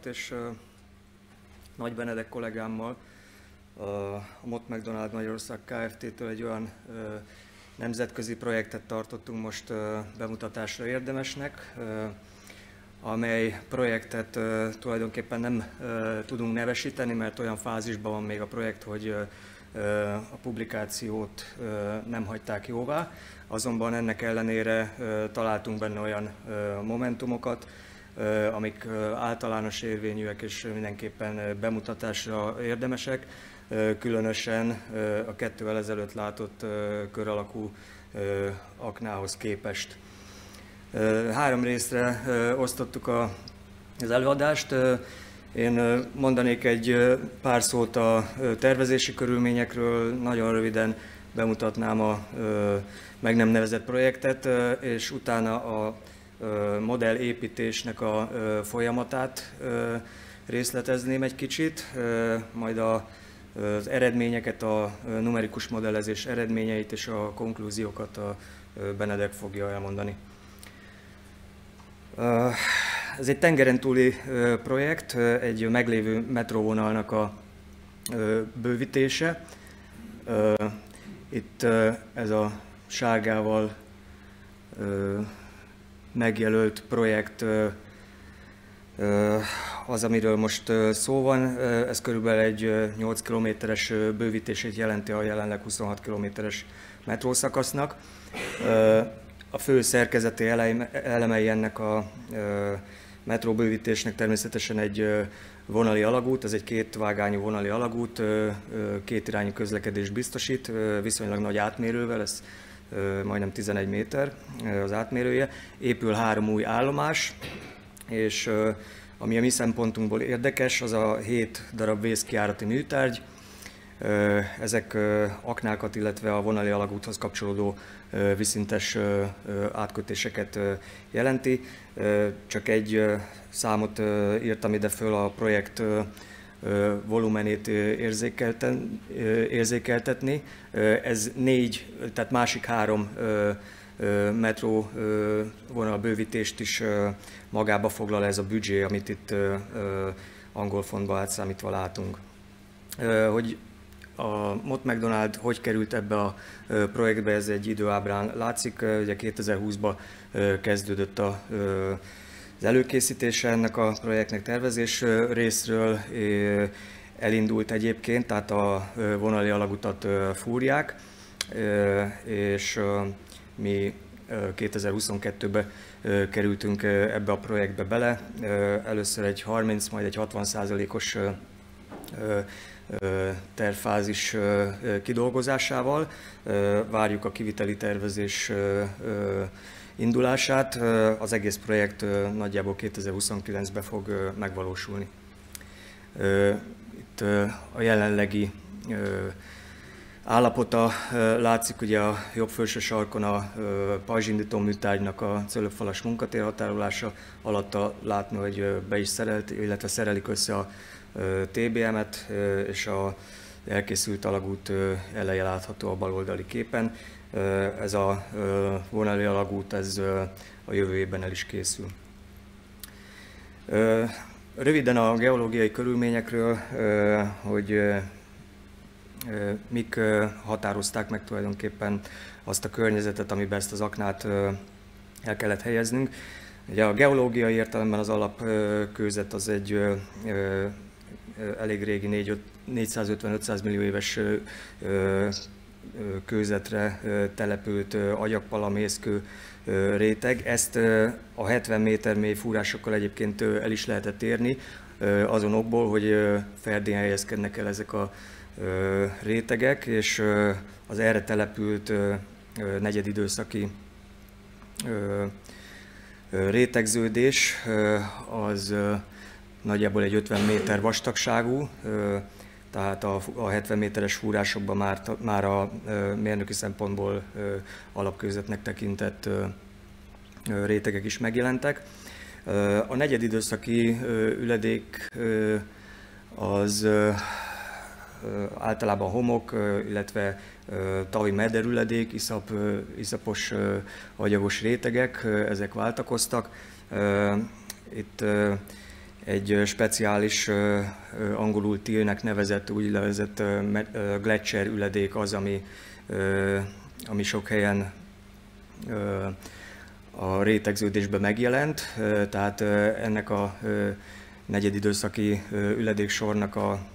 Zsolt és Nagy Benedek kollégámmal a Mott MacDonald Magyarország Kft-től egy olyan nemzetközi projektet tartottunk most bemutatásra érdemesnek, amely projektet tulajdonképpen nem tudunk nevesíteni, mert olyan fázisban van még a projekt, hogy a publikációt nem hagyták jóvá, azonban ennek ellenére találtunk benne olyan momentumokat, amik általános érvényűek és mindenképpen bemutatásra érdemesek, különösen a 2-vel ezelőtt látott kör alakú aknához képest. 3 részre osztottuk az előadást. Én mondanék egy pár szót a tervezési körülményekről, nagyon röviden bemutatnám a meg nem nevezett projektet, és utána a modellépítésnek a folyamatát részletezném egy kicsit, majd az eredményeket, a numerikus modellezés eredményeit és a konklúziókat a Benedek fogja elmondani. Ez egy tengeren túli projekt, egy meglévő metróvonalnak a bővítése. Itt ez a sárgával megjelölt projekt az, amiről most szó van. Ez körülbelül egy 8 kilométeres bővítését jelenti a jelenleg 26 kilométeres metrószakasznak. A fő szerkezeti elemei ennek a metróbővítésnek természetesen egy vonali alagút, ez egy 2 vágányú vonali alagút, 2 irányú közlekedést biztosít, viszonylag nagy átmérővel, ez majdnem 11 méter az átmérője. Épül 3 új állomás, és ami a mi szempontunkból érdekes, az a 7 darab vészkijárati műtárgy. Ezek aknákat, illetve a vonali alagúthoz kapcsolódó vízszintes átkötéseket jelenti. Csak egy számot írtam ide föl a projekt volumenét érzékeltetni. Ez 4, tehát másik 3 metró vonal bővítést is magába foglal ez a büdzsé, amit itt angol fontba átszámítva látunk. Hogy a Mott MacDonald hogy került ebbe a projektbe, ez egy időábrán látszik. Ugye 2020-ban kezdődött az előkészítése ennek a projektnek tervezés részről. Elindult egyébként, tehát a vonali alagutat fúrják, és mi 2022-ben kerültünk ebbe a projektbe bele. Először egy 30, majd egy 60%-os tervfázis kidolgozásával. Várjuk a kiviteli tervezés indulását. Az egész projekt nagyjából 2029-ben fog megvalósulni. Itt a jelenlegi állapota látszik, ugye a jobb felső sarkon a pajzsindító műtárgynak a cölöpfalas munkatérhatárolása alatta látni, hogy be is szerelt, illetve szerelik össze a TBM-et, és az elkészült alagút eleje látható a baloldali képen. Ez a vonali alagút, ez a jövő évben el is készül. Röviden a geológiai körülményekről, hogy mik határozták meg tulajdonképpen azt a környezetet, amiben ezt az aknát el kellett helyeznünk. Ugye a geológiai értelemben az alapkőzet az egy elég régi 450-500 millió éves kőzetre települt agyagpalamészkő réteg. Ezt a 70 méter mély fúrásokkal egyébként el is lehetett érni, azon okból, hogy ferdén helyezkednek el ezek a rétegek, és az erre települt negyedidőszaki rétegződés az nagyjából egy 50 méter vastagságú, tehát a 70 méteres fúrásokban már a mérnöki szempontból alapkőzetnek tekintett rétegek is megjelentek. A negyedidőszaki üledék az általában homok, illetve tavi mederüledék, iszapos agyagos rétegek, ezek váltakoztak. Itt egy speciális, angolul till-nek nevezett, úgynevezett gletscher üledék az, ami sok helyen a rétegződésben megjelent, tehát ennek a negyedidőszaki üledéksornak a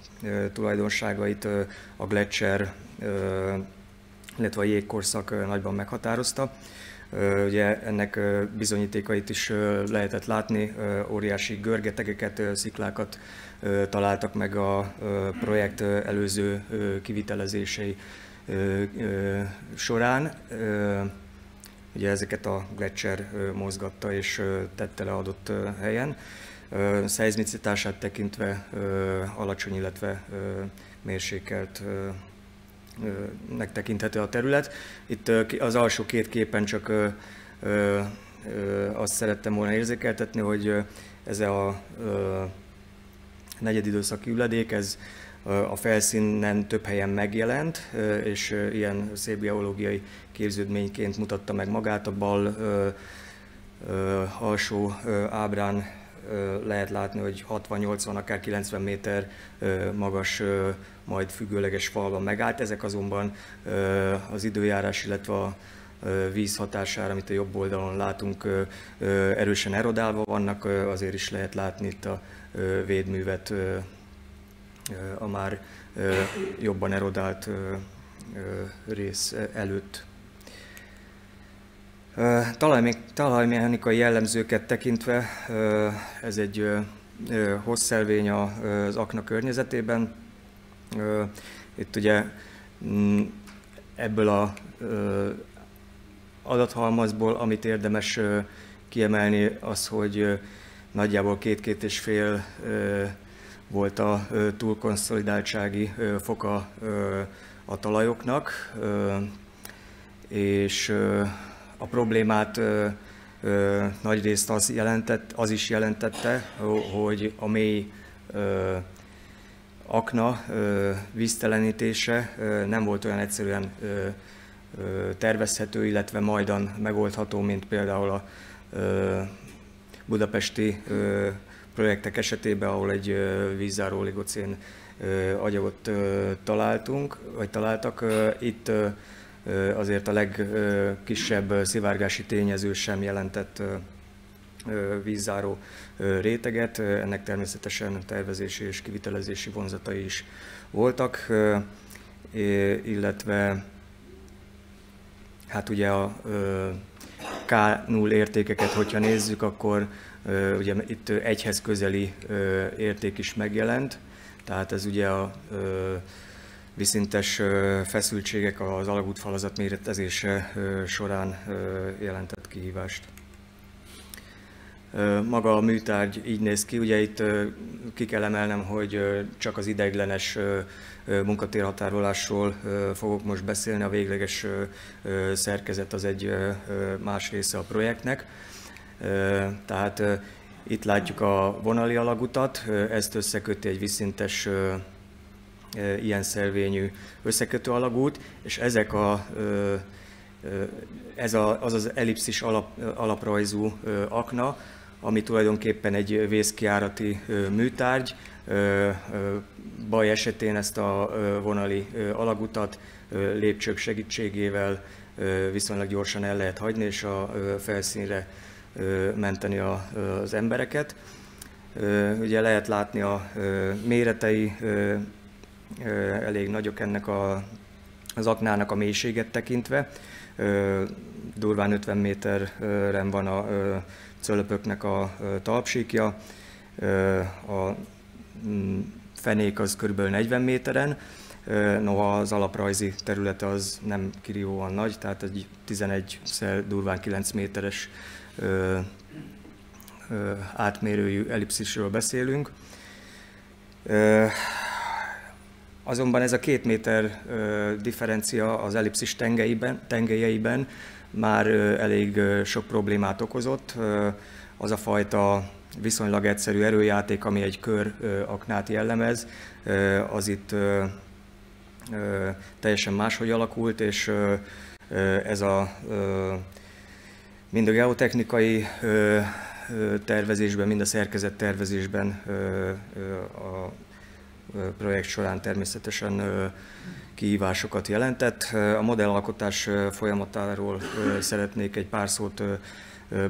tulajdonságait a gletscher, illetve a jégkorszak nagyban meghatározta. Ugye ennek bizonyítékait is lehetett látni, óriási görgetegeket, sziklákat találtak meg a projekt előző kivitelezései során. Ugye ezeket a gletscher mozgatta és tette le adott helyen. Szeizmicitását tekintve alacsony, illetve mérsékelt nek tekinthető a terület. Itt az alsó két képen csak azt szerettem volna érzékeltetni, hogy ez a negyedidőszaki üledék, ez a felszínen több helyen megjelent, és ilyen szép geológiai képződményként mutatta meg magát. A bal alsó ábrán lehet látni, hogy 60-80, akár 90 méter magas, majd függőleges falban megállt. Ezek azonban az időjárás, illetve a víz hatására, amit a jobb oldalon látunk, erősen erodálva vannak, azért is lehet látni itt a védművet a már jobban erodált rész előtt. Talajmechanikai jellemzőket tekintve ez egy hosszelvény az akna környezetében. Itt ugye ebből az adathalmazból, amit érdemes kiemelni, az, hogy nagyjából 2-2,5 volt a túlkonszolidáltsági foka a talajoknak, és a problémát nagyrészt az is jelentette, hogy a mély akna víztelenítése nem volt olyan egyszerűen tervezhető, illetve majdan megoldható, mint például a budapesti projektek esetében, ahol egy vízzáró oligocén anyagot találtak. Itt azért a legkisebb szivárgási tényező sem jelentett vízzáró réteget, ennek természetesen tervezési és kivitelezési vonzatai is voltak, illetve hát ugye a K0 értékeket, hogyha nézzük, akkor ugye itt egyhez közeli érték is megjelent, tehát ez ugye a vízszintes feszültségek az alagútfalazat méretezése során jelentett kihívást. Maga a műtárgy így néz ki, ugye itt ki kell emelnem, hogy csak az ideiglenes munkatérhatárolásról fogok most beszélni, a végleges szerkezet az egy más része a projektnek. Tehát itt látjuk a vonali alagutat, ezt összeköti egy vízszintes ilyen szervényű összekötő alagút, és ezek az ellipszis alaprajzú akna, ami tulajdonképpen egy vészkiárati műtárgy. Baj esetén ezt a vonali alagutat lépcsők segítségével viszonylag gyorsan el lehet hagyni, és a felszínre menteni az embereket. Ugye lehet látni a méretei, elég nagyok ennek az aknának a mélységet tekintve. Durván 50 méteren van a cölöpöknek a talpsíkja, a fenék az kb. 40 méteren, noha az alaprajzi területe az nem kirívóan nagy, tehát egy 11x durván 9 méteres átmérőjű ellipszisről beszélünk. Azonban ez a 2 méter differencia az ellipszis tengelyeiben már elég sok problémát okozott. Az a fajta viszonylag egyszerű erőjáték, ami egy kör aknát jellemez, az itt teljesen máshogy alakult, és ez mind a geotechnikai tervezésben, mind a szerkezet tervezésben a projekt során természetesen kihívásokat jelentett. A modellalkotás folyamatáról szeretnék egy pár szót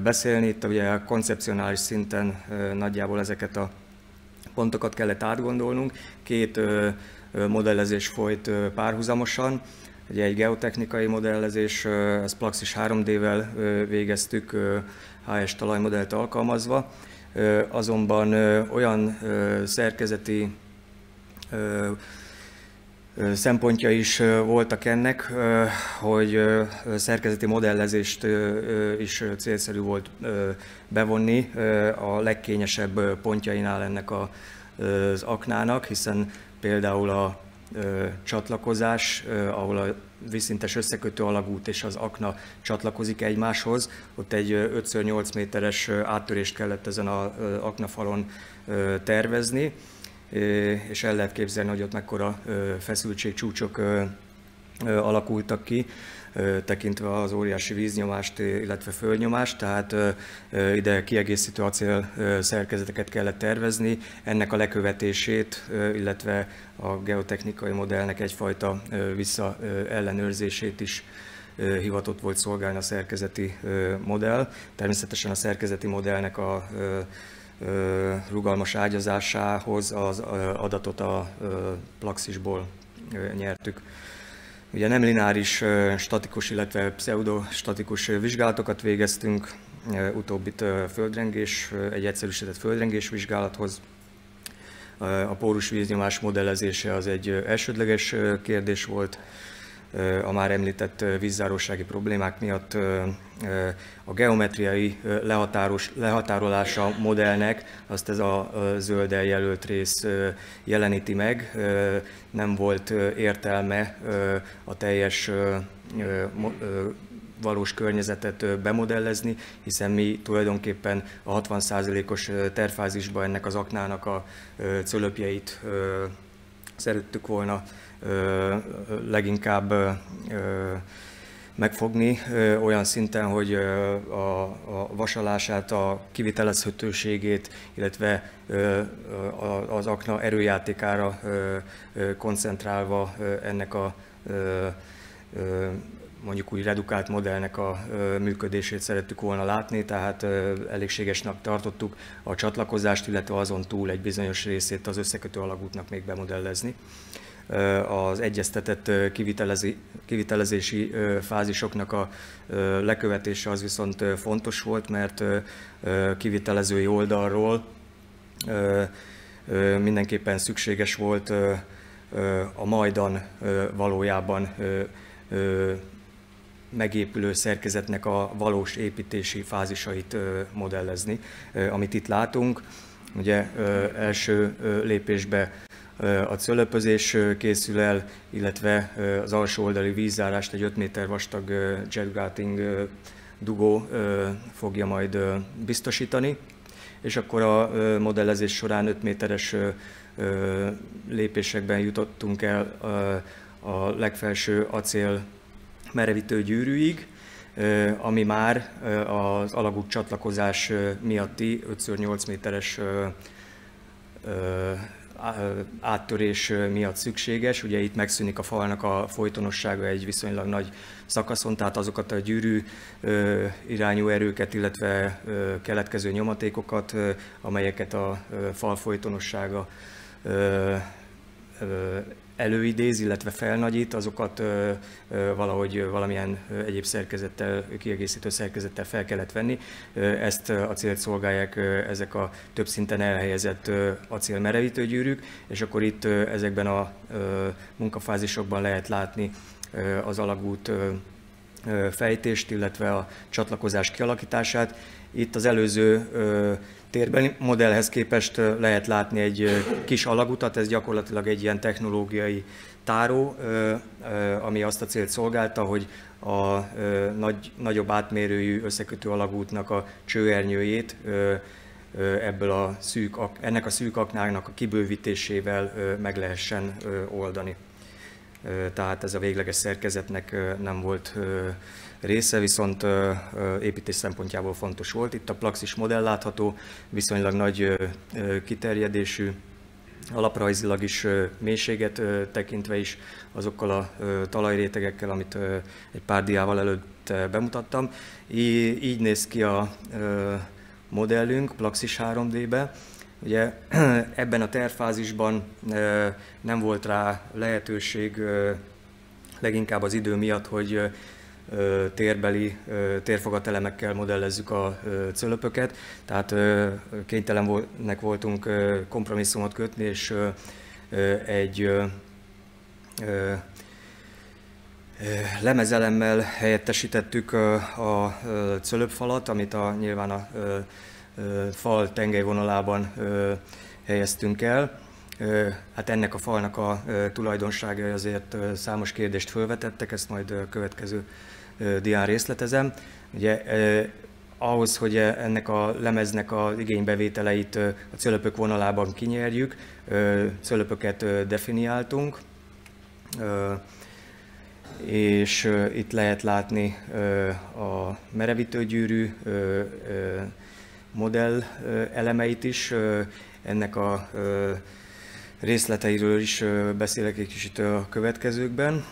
beszélni. Itt ugye a koncepcionális szinten nagyjából ezeket a pontokat kellett átgondolnunk. Két modellezés folyt párhuzamosan. Ugye egy geotechnikai modellezés, ezt Plaxis 3D-vel végeztük, HS talajmodellt alkalmazva, azonban olyan szerkezeti szempontja is voltak ennek, hogy szerkezeti modellezést is célszerű volt bevonni a legkényesebb pontjainál ennek az aknának, hiszen például a csatlakozás, ahol a vízszintes összekötő alagút és az akna csatlakozik egymáshoz, ott egy 5x8 méteres áttörést kellett ezen az aknafalon tervezni, és el lehet képzelni, hogy ott mekkora feszültségcsúcsok alakultak ki, tekintve az óriási víznyomást, illetve földnyomást, tehát ide kiegészítő acél szerkezeteket kellett tervezni, ennek a lekövetését, illetve a geotechnikai modellnek egyfajta visszaellenőrzését is hivatott volt szolgálni a szerkezeti modell. Természetesen a szerkezeti modellnek a rugalmas ágyazásához az adatot a Plaxisból nyertük. Ugye nem lineáris, statikus, illetve pseudostatikus vizsgálatokat végeztünk, utóbbit egy egyszerűsített földrengés vizsgálathoz. A pórus víznyomás modellezése az egy elsődleges kérdés volt. A már említett vízzárósági problémák miatt a geometriai lehatárolása a modellnek, azt ez a zölddel jelölt rész jeleníti meg. Nem volt értelme a teljes valós környezetet bemodellezni, hiszen mi tulajdonképpen a 60%-os tervfázisban ennek az aknának a cölöpjeit szerettük volna leginkább megfogni olyan szinten, hogy a vasalását, a kivitelezhetőségét, illetve az akna erőjátékára koncentrálva ennek a mondjuk úgy redukált modellnek a működését szerettük volna látni, tehát elégségesnek tartottuk a csatlakozást, illetve azon túl egy bizonyos részét az összekötő alagútnak még bemodellezni. Az egyeztetett kivitelezési fázisoknak a lekövetése az viszont fontos volt, mert kivitelezői oldalról mindenképpen szükséges volt a majdan valójában megépülő szerkezetnek a valós építési fázisait modellezni, amit itt látunk. Ugye első lépésben a cölöpözés készül el, illetve az alsó oldali vízzárást egy 5 méter vastag jetgutting dugó fogja majd biztosítani, és akkor a modellezés során 5 méteres lépésekben jutottunk el a legfelső acél merevítő gyűrűig, ami már az alagút csatlakozás miatti 5x8 méteres áttörés miatt szükséges. Ugye itt megszűnik a falnak a folytonossága egy viszonylag nagy szakaszon, tehát azokat a gyűrű irányú erőket, illetve keletkező nyomatékokat, amelyeket a fal folytonossága előidéz, illetve felnagyít, azokat valahogy valamilyen egyéb szerkezettel, kiegészítő szerkezettel fel kellett venni. Ezt a célt szolgálják ezek a több szinten elhelyezett acélmerevítőgyűrűk, és akkor itt ezekben a munkafázisokban lehet látni az alagút fejtést, illetve a csatlakozás kialakítását. Itt az előző térbeli modellhez képest lehet látni egy kis alagutat, ez gyakorlatilag egy ilyen technológiai táró, ami azt a célt szolgálta, hogy a nagyobb átmérőjű összekötő alagútnak a csőernyőjét ennek a szűk aknának a kibővítésével meg lehessen oldani. tehát ez a végleges szerkezetnek nem volt része, viszont építés szempontjából fontos volt. Itt a Plaxis modell látható, viszonylag nagy kiterjedésű, alaprajzilag is, mélységet tekintve is, azokkal a talajrétegekkel, amit egy pár diával előtt bemutattam. Így néz ki a modellünk Plaxis 3D-be. Ugye ebben a tervfázisban nem volt rá lehetőség, leginkább az idő miatt, hogy térfogatelemekkel modellezzük a cölöpöket, tehát kénytelenek voltunk kompromisszumot kötni, és egy lemezelemmel helyettesítettük a cölöpfalat, amit nyilván a fal tengelyvonalában helyeztünk el. Hát ennek a falnak a tulajdonságai azért számos kérdést felvetettek, ezt majd a következő dián részletezem. Ugye, ahhoz, hogy ennek a lemeznek az igénybevételeit a cölöpök vonalában kinyerjük, cölöpöket definiáltunk, és itt lehet látni a merevítőgyűrű modell elemeit is, ennek a részleteiről is beszélek egy kicsit a következőkben.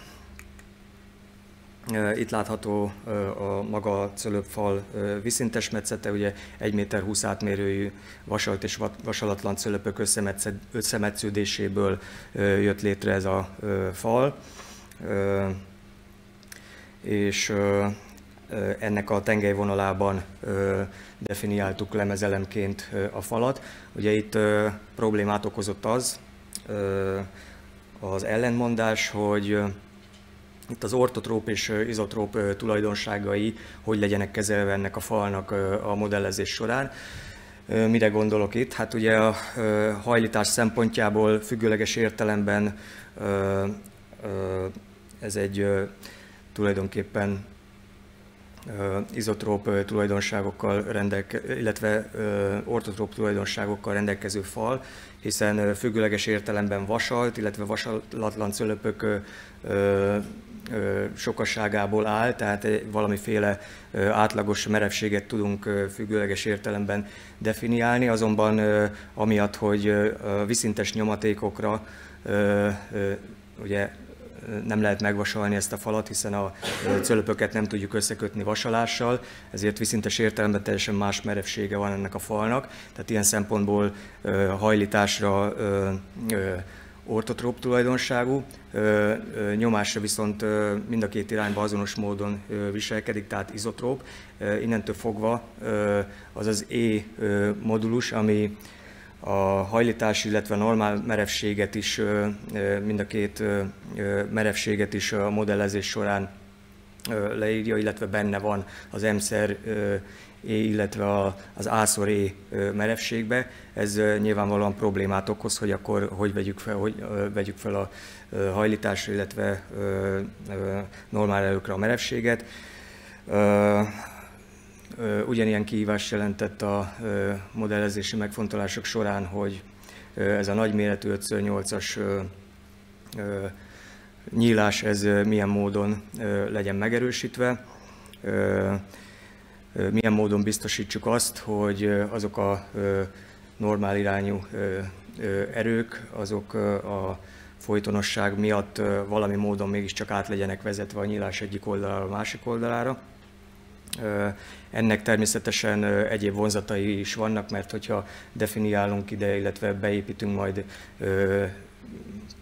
Itt látható a maga cölöpfal viszintes metszete, ugye 1,20 méter átmérőjű vasalt és vasalatlan cölöpök összemetsződéséből jött létre ez a fal, és ennek a tengelyvonalában definiáltuk lemezelemként a falat. Ugye itt problémát okozott az ellentmondás, hogy itt az ortotróp és izotróp tulajdonságai hogy legyenek kezelve ennek a falnak a modellezés során. Mire gondolok itt? Hát ugye a hajlítás szempontjából függőleges értelemben ez egy tulajdonképpen izotróp tulajdonságokkal illetve ortotróp tulajdonságokkal rendelkező fal, hiszen függőleges értelemben vasalt, illetve vasalatlan cölöpök sokasságából áll, tehát valamiféle átlagos merevséget tudunk függőleges értelemben definiálni, azonban amiatt, hogy viszintes nyomatékokra ugye nem lehet megvasalni ezt a falat, hiszen a cölöpöket nem tudjuk összekötni vasalással, ezért viszintes értelemben teljesen más merevsége van ennek a falnak, tehát ilyen szempontból hajlításra ortotróp tulajdonságú, nyomásra viszont mind a két irányba azonos módon viselkedik, tehát izotróp. Innentől fogva az az E modulus, ami a hajlítás, illetve a normál merevséget is, mind a két merevséget is a modellezés során leírja, illetve benne van az M-szer E, illetve az A-szor E merevségbe. Ez nyilvánvalóan problémát okoz, hogy akkor hogy vegyük fel a hajlításra, illetve normál erőkre a merevséget. Ugyanilyen kihívást jelentett a modellezési megfontolások során, hogy ez a nagyméretű 5x8-as nyílás ez milyen módon legyen megerősítve, milyen módon biztosítsuk azt, hogy azok a normál irányú erők, azok a folytonosság miatt valami módon mégiscsak át legyenek vezetve a nyílás egyik oldalára a másik oldalára. Ennek természetesen egyéb vonzatai is vannak, mert hogyha definiálunk ide, illetve beépítünk majd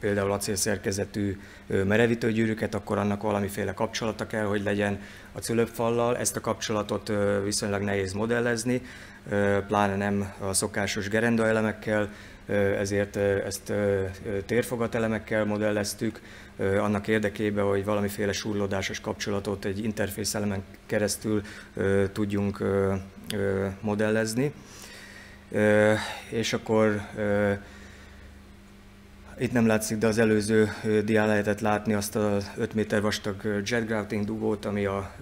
például acélszerkezetű merevítőgyűrűket, akkor annak valamiféle kapcsolata kell, hogy legyen a cölöpfallal. Ezt a kapcsolatot viszonylag nehéz modellezni, pláne nem a szokásos gerendaelemekkel, ezért ezt térfogatelemekkel modelleztük, annak érdekében, hogy valamiféle súrlódásos kapcsolatot egy interfészelemen keresztül tudjunk modellezni. És akkor itt nem látszik, de az előző dián lehetett látni azt a 5 méter vastag jet grouting dugót, ami a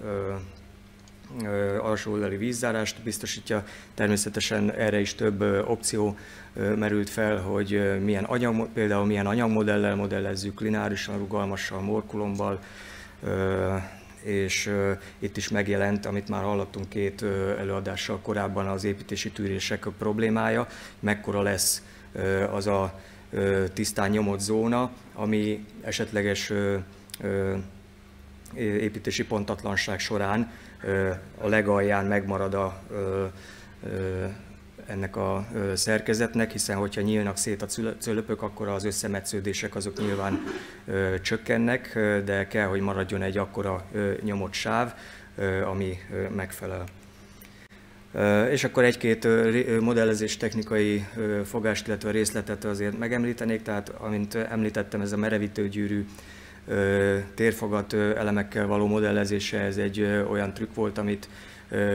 alsó oldali vízzárást biztosítja. Természetesen erre is több opció merült fel, hogy például milyen anyagmodellel modellezzük, lineárisan, rugalmassal, morkulommal, és itt is megjelent, amit már hallottunk két előadással korábban, az építési tűrések problémája, mekkora lesz az a tisztán nyomott zóna, ami esetleges építési pontatlanság során a legalján megmarad ennek a szerkezetnek, hiszen hogyha nyílnak szét a cölöpök, akkor az összemetsződések azok nyilván csökkennek, de kell, hogy maradjon egy akkora nyomott sáv, ami megfelel. És akkor egy-két modellezés technikai fogást, illetve részletet azért megemlítenék, tehát amint említettem, ez a merevítőgyűrű térfogat elemekkel való modellezése, ez egy olyan trükk volt, amit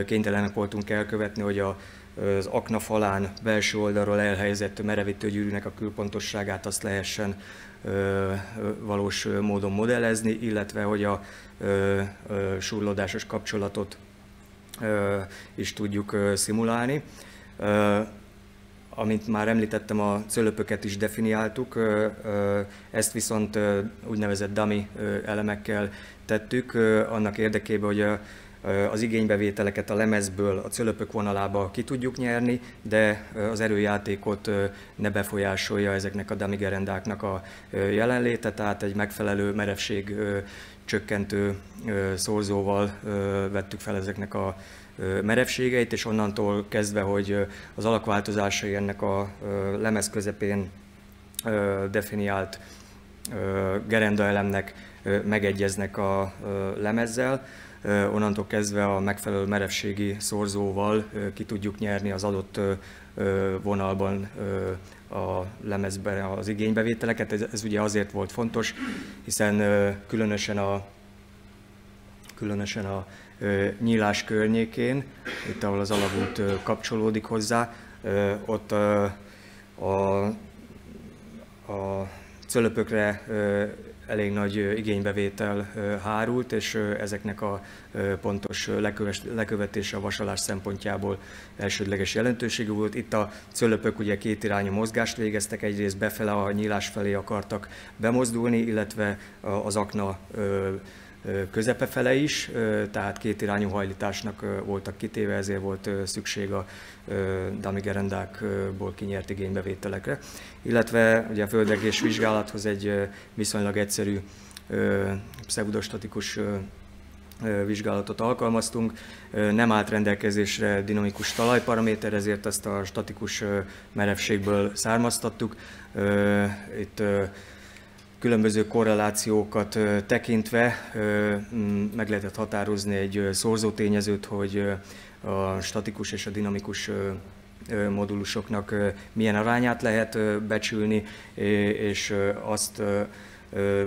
kénytelenek voltunk elkövetni, hogy az akna falán belső oldalról elhelyezett merevítőgyűrűnek a külpontosságát azt lehessen valós módon modellezni, illetve hogy a súrlódásos kapcsolatot is tudjuk szimulálni. Amint már említettem, a cölöpöket is definiáltuk, ezt viszont úgynevezett dummy elemekkel tettük, annak érdekében, hogy az igénybevételeket a lemezből a cölöpök vonalába ki tudjuk nyerni, de az erőjátékot ne befolyásolja ezeknek a dummy gerendáknak a jelenléte, tehát egy megfelelő merevség csökkentő szorzóval vettük fel ezeknek a merevségeit, és onnantól kezdve, hogy az alakváltozásai ennek a lemez közepén definiált gerendaelemnek megegyeznek a lemezzel, onnantól kezdve a megfelelő merevségi szorzóval ki tudjuk nyerni az adott vonalban a lemezben az igénybevételeket. Ez ugye azért volt fontos, hiszen különösen a nyílás környékén, itt ahol az alagút kapcsolódik hozzá, ott a cölöpökre elég nagy igénybevétel hárult, és ezeknek a pontos lekövetése a vasalás szempontjából elsődleges jelentőségű volt. Itt a cölöpök ugye kétirányú mozgást végeztek, egyrészt befele a nyílás felé akartak bemozdulni, illetve az akna közepe fele is, tehát kétirányú hajlításnak voltak kitéve, ezért volt szükség a dummy gerendákból kinyert igénybevételekre. Illetve ugye a földrengés vizsgálathoz egy viszonylag egyszerű pseudostatikus vizsgálatot alkalmaztunk. Nem állt rendelkezésre dinamikus talajparaméter, ezért ezt a statikus merevségből származtattuk. Itt különböző korrelációkat tekintve meg lehetett határozni egy szorzótényezőt, hogy a statikus és a dinamikus modulusoknak milyen arányát lehet becsülni, és azt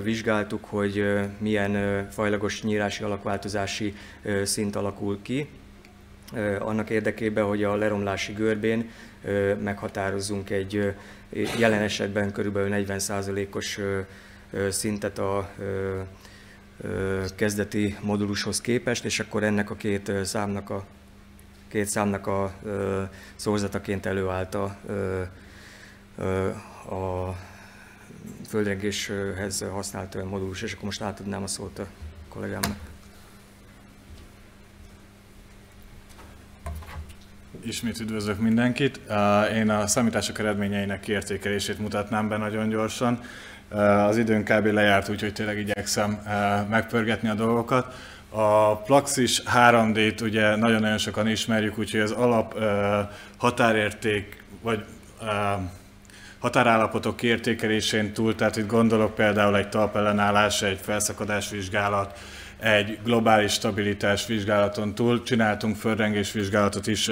vizsgáltuk, hogy milyen fajlagos nyílási alakváltozási szint alakul ki, annak érdekében, hogy a leromlási görbén meghatározzunk egy jelen esetben kb. 40%-os szintet a kezdeti modulushoz képest, és akkor ennek a két számnak a szorzataként előállt a földrengéshez használt modulus, és akkor most átadnám a szót a kollégámnak. Ismét üdvözlök mindenkit. Én a számítások eredményeinek kiértékelését mutatnám be nagyon gyorsan. Az időn kb. Lejárt, úgyhogy tényleg igyekszem megpörgetni a dolgokat. A Plaxis 3D-t ugye nagyon-nagyon sokan ismerjük, úgyhogy az alap határérték vagy határállapotok kiértékelésén túl, tehát itt gondolok például egy talpellenállás, egy felszakadás vizsgálat, egy globális stabilitás vizsgálaton túl csináltunk földrengés vizsgálatot is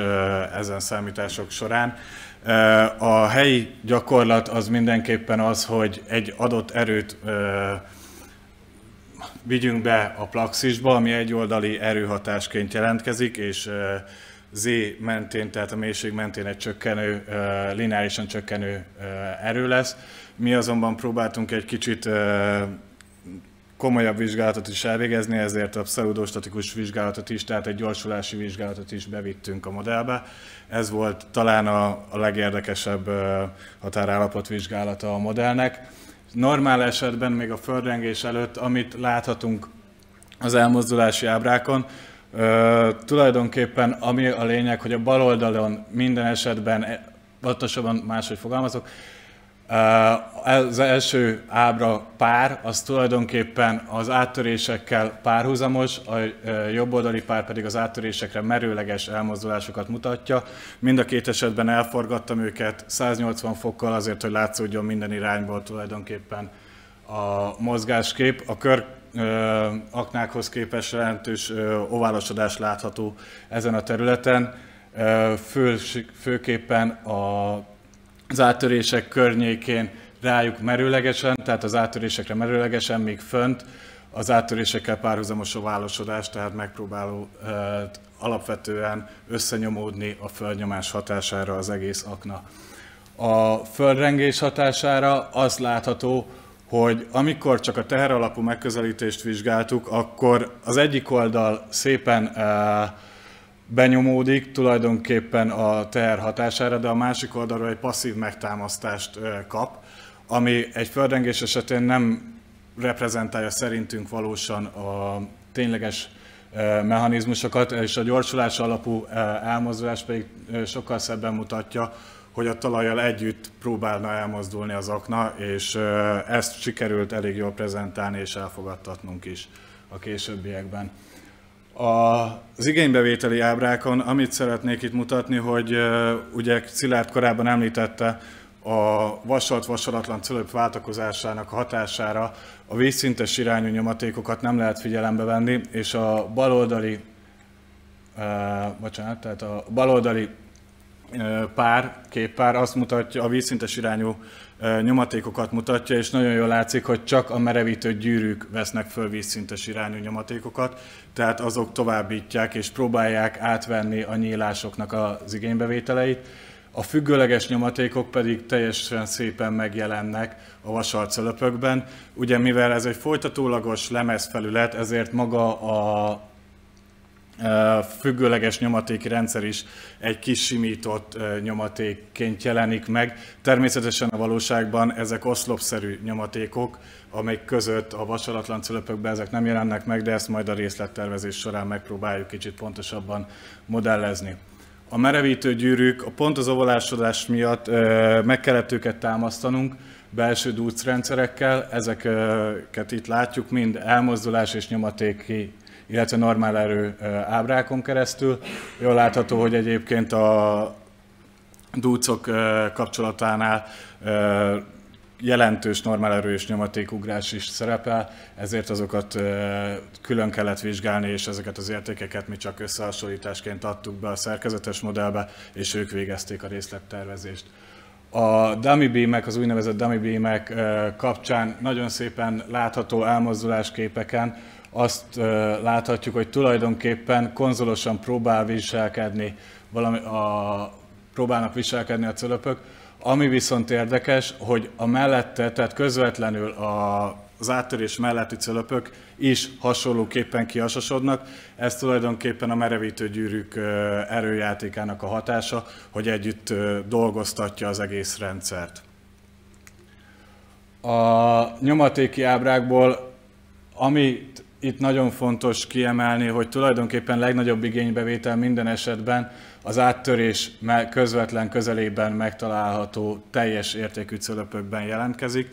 ezen számítások során. A helyi gyakorlat az mindenképpen az, hogy egy adott erőt vigyünk be a Plaxisba, ami egyoldali erőhatásként jelentkezik, és Z mentén, tehát a mélység mentén egy csökkenő, lineárisan csökkenő erő lesz. Mi azonban próbáltunk egy kicsit komolyabb vizsgálatot is elvégezni, ezért a pseudostatikus vizsgálatot is, tehát egy gyorsulási vizsgálatot is bevittünk a modellbe. Ez volt talán a legérdekesebb határállapot vizsgálata a modellnek. Normál esetben, még a földrengés előtt, amit láthatunk az elmozdulási ábrákon, tulajdonképpen ami a lényeg, hogy a bal oldalon minden esetben, pontosabban máshogy fogalmazok, az első ábra pár, az tulajdonképpen az áttörésekkel párhuzamos, a jobb oldali pár pedig az áttörésekre merőleges elmozdulásokat mutatja. Mind a két esetben elforgattam őket 180 fokkal azért, hogy látszódjon minden irányból tulajdonképpen a mozgáskép. A kör aknákhoz képest jelentős oválosodás látható ezen a területen, főképpen az áttörések környékén rájuk merőlegesen, tehát az áttörésekre merőlegesen, míg fönt az áttörésekkel párhuzamos oválosodás, tehát megpróbáló alapvetően összenyomódni a földnyomás hatására az egész akna. A földrengés hatására az látható, hogy amikor csak a teheralapú megközelítést vizsgáltuk, akkor az egyik oldal szépen benyomódik tulajdonképpen a teher hatására, de a másik oldalról egy passzív megtámasztást kap, ami egy földrengés esetén nem reprezentálja szerintünk valósan a tényleges mechanizmusokat, és a gyorsulás alapú elmozdulás pedig sokkal szebben mutatja, hogy a talajjal együtt próbálna elmozdulni az akna, és ezt sikerült elég jól prezentálni és elfogadtatnunk is a későbbiekben. Az igénybevételi ábrákon, amit szeretnék itt mutatni, hogy ugye Szilárd korábban említette, a vasolt-vasolatlan cölöp váltakozásának hatására a vízszintes irányú nyomatékokat nem lehet figyelembe venni, és a baloldali képpár azt mutatja, a vízszintes irányú nyomatékokat mutatja, és nagyon jól látszik, hogy csak a merevítő gyűrűk vesznek föl vízszintes irányú nyomatékokat, tehát azok továbbítják és próbálják átvenni a nyílásoknak az igénybevételeit. A függőleges nyomatékok pedig teljesen szépen megjelennek a vasalt cölöpökben. Ugye mivel ez egy folytatólagos lemezfelület, ezért maga a függőleges nyomatéki rendszer is egy kis simított nyomatékként jelenik meg. Természetesen a valóságban ezek oszlopszerű nyomatékok, amelyek között a vasalatlan cölöpökben ezek nem jelennek meg, de ezt majd a részlettervezés során megpróbáljuk kicsit pontosabban modellezni. A merevítő gyűrűk pont az ovalásodás miatt meg kellett őket támasztanunk belső dúcrendszerekkel, ezeket itt látjuk mind elmozdulás és nyomatéki, illetve normál erő ábrákon keresztül. Jól látható, hogy egyébként a dúcok kapcsolatánál jelentős normál erő és nyomatékugrás is szerepel, ezért azokat külön kellett vizsgálni, és ezeket az értékeket mi csak összehasonlításként adtuk be a szerkezetes modellbe, és ők végezték a részlettervezést. A dummy beamek, az úgynevezett dummy beamek kapcsán nagyon szépen látható elmozdulásképeken azt láthatjuk, hogy tulajdonképpen konzolosan próbálnak viselkedni a cölöpök, ami viszont érdekes, hogy a mellette, tehát közvetlenül az áttörés melletti cölöpök is hasonlóképpen kiasasodnak. Ez tulajdonképpen a merevítő gyűrűk erőjátékának a hatása, hogy együtt dolgoztatja az egész rendszert. A nyomatéki ábrákból, amit itt nagyon fontos kiemelni, hogy tulajdonképpen legnagyobb igénybevétel minden esetben az áttörés közvetlen közelében megtalálható teljes értékű cölöpökben jelentkezik.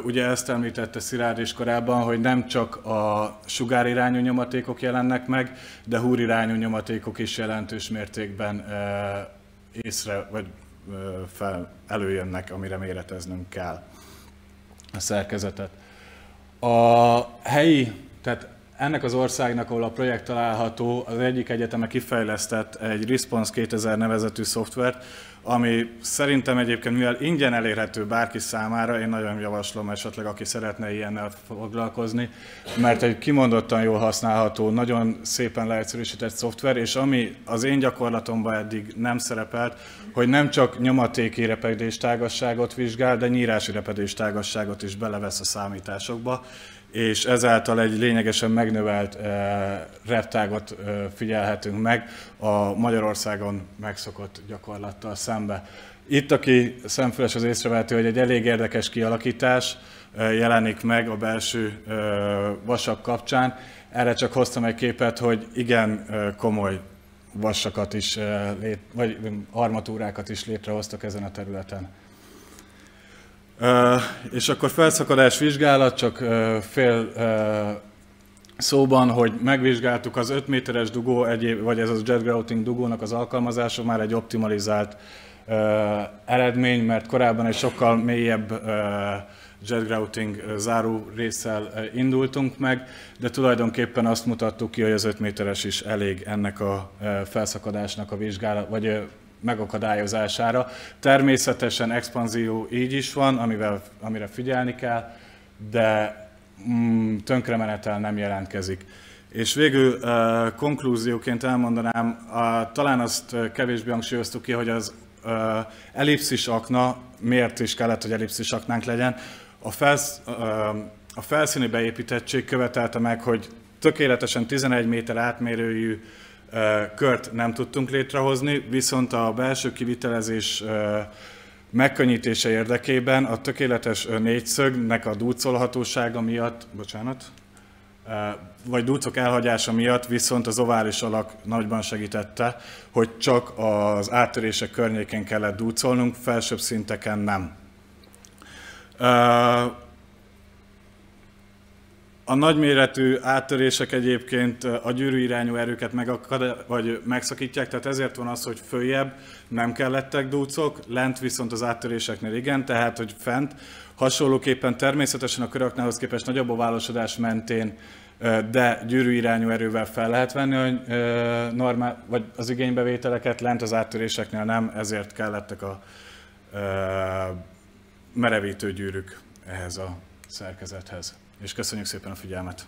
Ugye ezt említette Szilárd is korábban, hogy nem csak a sugárirányú nyomatékok jelennek meg, de húrirányú nyomatékok is jelentős mértékben előjönnek, amire méreteznünk kell a szerkezetet. A helyi, tehát ennek az országnak, ahol a projekt található, az egyik egyeteme kifejlesztett egy Response 2000 nevezetű szoftvert, ami szerintem egyébként, mivel ingyen elérhető bárki számára, én nagyon javaslom esetleg, aki szeretne ilyennel foglalkozni, mert egy kimondottan jól használható, nagyon szépen leegyszerűsített szoftver, és ami az én gyakorlatomban eddig nem szerepelt, hogy nem csak nyomatéki repedéstágasságot vizsgál, de nyírási repedéstágasságot is belevesz a számításokba, és ezáltal egy lényegesen megnövelt reptágot figyelhetünk meg a Magyarországon megszokott gyakorlattal szembe. Itt, aki szemfüles, az észrevehető, hogy egy elég érdekes kialakítás jelenik meg a belső vasak kapcsán. Erre csak hoztam egy képet, hogy igen komoly vasakat is, vagy armatúrákat is létrehoztak ezen a területen. És akkor felszakadás vizsgálat, csak fél szóban, hogy megvizsgáltuk az 5 méteres dugó, vagy ez a jet grouting dugónak az alkalmazása már egy optimalizált eredmény, mert korábban egy sokkal mélyebb jet grouting záró résszel indultunk meg, de tulajdonképpen azt mutattuk ki, hogy az 5 méteres is elég ennek a felszakadásnak a vizsgálat, vagy megakadályozására. Természetesen expanzió így is van, amire figyelni kell, de tönkremenetel nem jelentkezik. És végül konklúzióként elmondanám, talán azt kevésbé hangsúlyoztuk ki, hogy az ellipszis akna, miért is kellett, hogy ellipszis aknánk legyen. A felszíni beépítettség követelte meg, hogy tökéletesen 11 méter átmérőjű kört nem tudtunk létrehozni, viszont a belső kivitelezés megkönnyítése érdekében a tökéletes négyszögnek a dúcolhatósága miatt, vagy dúcok elhagyása miatt viszont az ovális alak nagyban segítette, hogy csak az áttörések környékén kellett dúcolnunk, felsőbb szinteken nem. A nagyméretű áttörések egyébként a gyűrűirányú erőket megszakítják, tehát ezért van az, hogy följebb nem kellettek dúcok, lent viszont az áttöréseknél igen, tehát hogy fent. Hasonlóképpen természetesen a köraknához képest nagyobb oválosodás mentén, de gyűrűirányú erővel fel lehet venni vagy az igénybevételeket, lent az áttöréseknél nem, ezért kellettek a merevítő gyűrűk ehhez a szerkezethez. És köszönjük szépen a figyelmet!